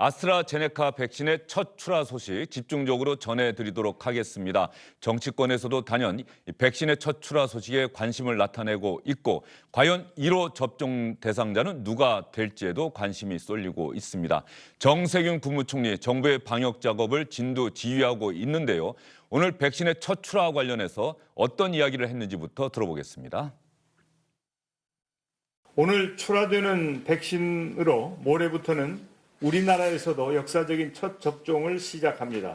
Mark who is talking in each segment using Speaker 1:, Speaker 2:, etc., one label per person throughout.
Speaker 1: 아스트라제네카 백신의 첫 출하 소식 집중적으로 전해드리도록 하겠습니다. 정치권에서도 단연 백신의 첫 출하 소식에 관심을 나타내고 있고 과연 1호 접종 대상자는 누가 될지에도 관심이 쏠리고 있습니다. 정세균 국무총리 정부의 방역 작업을 진두지휘하고 있는데요. 오늘 백신의 첫 출하와 관련해서 어떤 이야기를 했는지부터 들어보겠습니다.
Speaker 2: 오늘 출하되는 백신으로 모레부터는 우리나라에서도 역사적인 첫 접종을 시작합니다.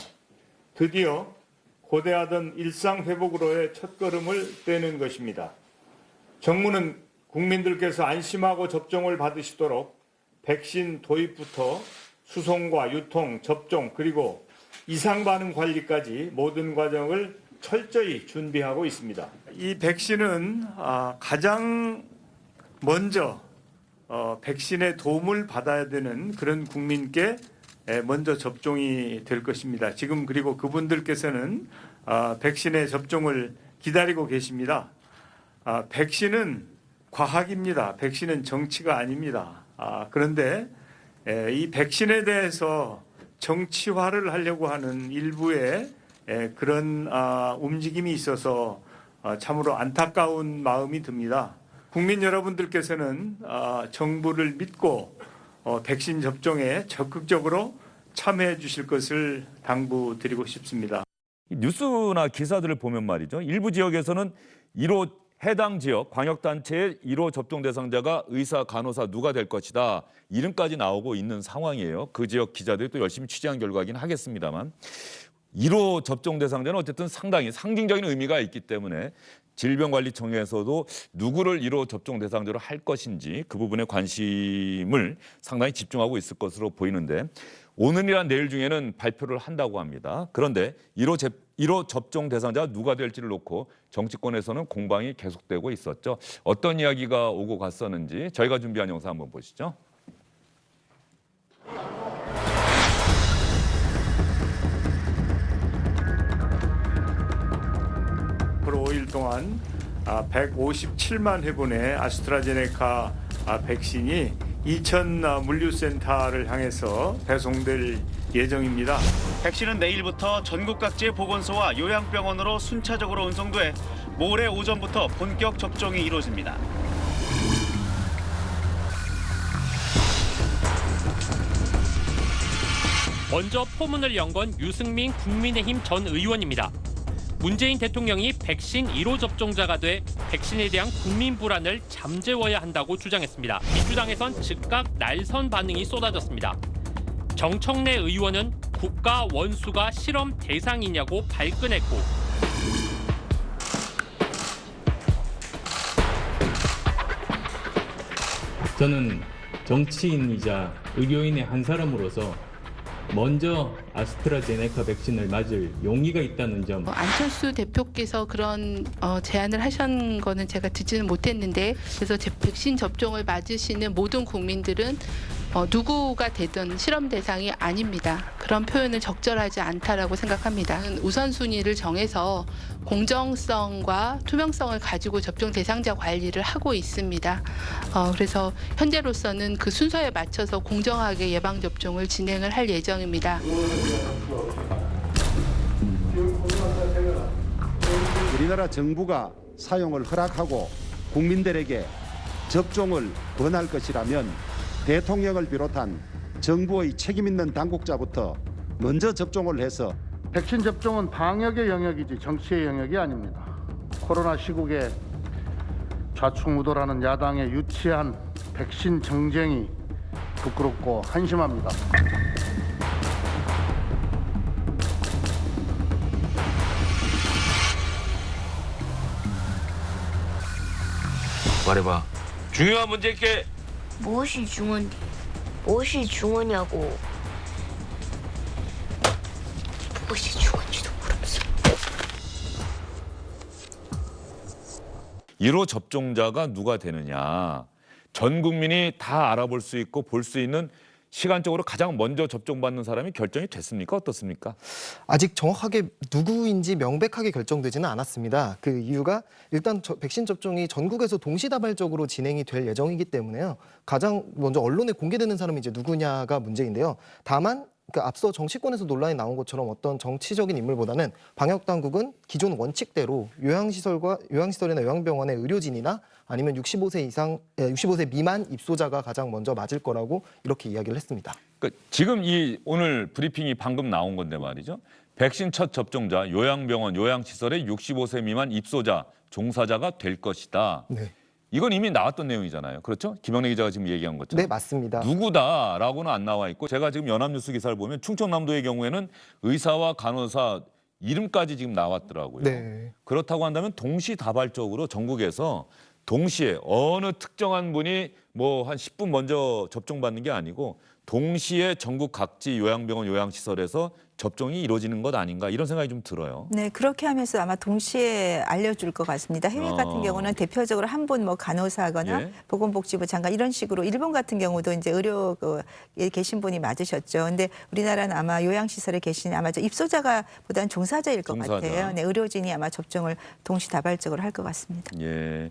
Speaker 2: 드디어 고대하던 일상 회복으로의 첫걸음을 떼는 것입니다. 정부는 국민들께서 안심하고 접종을 받으시도록 백신 도입부터 수송과 유통, 접종 그리고 이상 반응 관리까지 모든 과정을 철저히 준비하고 있습니다. 이 백신은 가장 먼저 백신의 도움을 받아야 되는 그런 국민께 먼저 접종이 될 것입니다. 지금 그리고 그분들께서는 백신의 접종을 기다리고 계십니다. 백신은 과학입니다. 백신은 정치가 아닙니다. 그런데 이 백신에 대해서 정치화를 하려고 하는 일부의 그런 움직임이 있어서 참으로 안타까운 마음이 듭니다. 국민 여러분들께서는 정부를 믿고 백신 접종에 적극적으로 참여해 주실 것을 당부드리고 싶습니다.
Speaker 1: 뉴스나 기사들을 보면 말이죠. 일부 지역에서는 1호 해당 지역 광역단체의 1호 접종 대상자가 의사, 간호사 누가 될 것이다. 이름까지 나오고 있는 상황이에요. 그 지역 기자들이 또 열심히 취재한 결과이긴 하겠습니다만 1호 접종 대상자는 어쨌든 상당히 상징적인 의미가 있기 때문에 질병관리청에서도 누구를 1호 접종 대상자로 할 것인지 그 부분에 관심을 상당히 집중하고 있을 것으로 보이는데 오늘이나 내일 중에는 발표를 한다고 합니다. 그런데 1호 접종 대상자가 누가 될지를 놓고 정치권에서는 공방이 계속되고 있었죠. 어떤 이야기가 오고 갔었는지 저희가 준비한 영상 한번 보시죠.
Speaker 2: 5일 동안 157만 회분의 아스트라제네카 백신이 이천 물류센터를 향해서 배송될 예정입니다.
Speaker 3: 백신은 내일부터 전국 각지의 보건소와 요양병원으로 순차적으로 운송돼 모레 오전부터 본격 접종이 이루어집니다.
Speaker 4: 먼저 포문을 연 건 유승민 국민의힘 전 의원입니다. 문재인 대통령이 백신 1호 접종자가 돼 백신에 대한 국민 불안을 잠재워야 한다고 주장했습니다. 민주당에선 즉각 날선 반응이 쏟아졌습니다. 정청래 의원은 국가 원수가 실험 대상이냐고 발끈했고
Speaker 5: 저는 정치인이자 의료인의 한 사람으로서 먼저 아스트라제네카 백신을 맞을 용의가 있다는 점.
Speaker 6: 안철수 대표께서 그런 제안을 하신 거는 제가 듣지는 못했는데 그래서 백신 접종을 맞으시는 모든 국민들은 누구가 되든 실험 대상이 아닙니다. 그런 표현은 적절하지 않다라고 생각합니다. 우선순위를 정해서 공정성과 투명성을 가지고 접종 대상자 관리를 하고 있습니다. 그래서 현재로서는 그 순서에 맞춰서 공정하게 예방접종을 진행을 할 예정입니다.
Speaker 7: 우리나라 정부가 사용을 허락하고 국민들에게 접종을 권할 것이라면 대통령을 비롯한 정부의 책임 있는 당국자부터 먼저 접종을 해서
Speaker 8: 백신 접종은 방역의 영역이지 정치의 영역이 아닙니다. 코로나 시국에 좌충우돌하는 야당의 유치한 백신 정쟁이 부끄럽고 한심합니다.
Speaker 9: 말해봐. 중요한 문제께
Speaker 10: 무엇이 중요한지, 무엇이 중요하냐고. 무엇이 중요한지도 모르면서.
Speaker 1: 1호 접종자가 누가 되느냐. 전 국민이 다 알아볼 수 있고 볼 수 있는 시간적으로 가장 먼저 접종받는 사람이 결정이 됐습니까? 어떻습니까?
Speaker 11: 아직 정확하게 누구인지 명백하게 결정되지는 않았습니다. 그 이유가 일단 백신 접종이 전국에서 동시다발적으로 진행이 될 예정이기 때문에요. 가장 먼저 언론에 공개되는 사람이 이제 누구냐가 문제인데요. 다만 그 앞서 정치권에서 논란이 나온 것처럼 어떤 정치적인 인물보다는 방역 당국은 기존 원칙대로 요양시설이나 요양병원의 의료진이나 아니면 65세 미만 입소자가 가장 먼저 맞을 거라고 이렇게 이야기를 했습니다.
Speaker 1: 그러니까 지금 이 오늘 브리핑이 방금 나온 건데 말이죠. 백신 첫 접종자 요양병원 요양시설의 65세 미만 입소자 종사자가 될 것이다.
Speaker 11: 네.
Speaker 1: 이건 이미 나왔던 내용이잖아요. 그렇죠? 김영래 기자가 지금 얘기한 것처럼.
Speaker 11: 네, 맞습니다.
Speaker 1: 누구다라고는 안 나와 있고 제가 지금 연합뉴스 기사를 보면 충청남도의 경우에는 의사와 간호사 이름까지 지금 나왔더라고요.
Speaker 11: 네.
Speaker 1: 그렇다고 한다면 동시다발적으로 전국에서 동시에 어느 특정한 분이 뭐 한 10분 먼저 접종받는 게 아니고 동시에 전국 각지 요양병원 요양시설에서 접종이 이루어지는 것 아닌가 이런 생각이 좀 들어요.
Speaker 12: 네, 그렇게 하면서 아마 동시에 알려줄 것 같습니다. 해외 같은 경우는 대표적으로 한 분 뭐 간호사거나
Speaker 1: 예.
Speaker 12: 보건복지부 장관 이런 식으로 일본 같은 경우도 이제 의료에 계신 분이 맞으셨죠. 근데 우리나라는 아마 요양시설에 계신 아마 입소자가 보다는 종사자일 것
Speaker 1: 종사자.
Speaker 12: 같아요. 네, 의료진이 아마 접종을 동시다발적으로 할 것 같습니다.
Speaker 1: 예.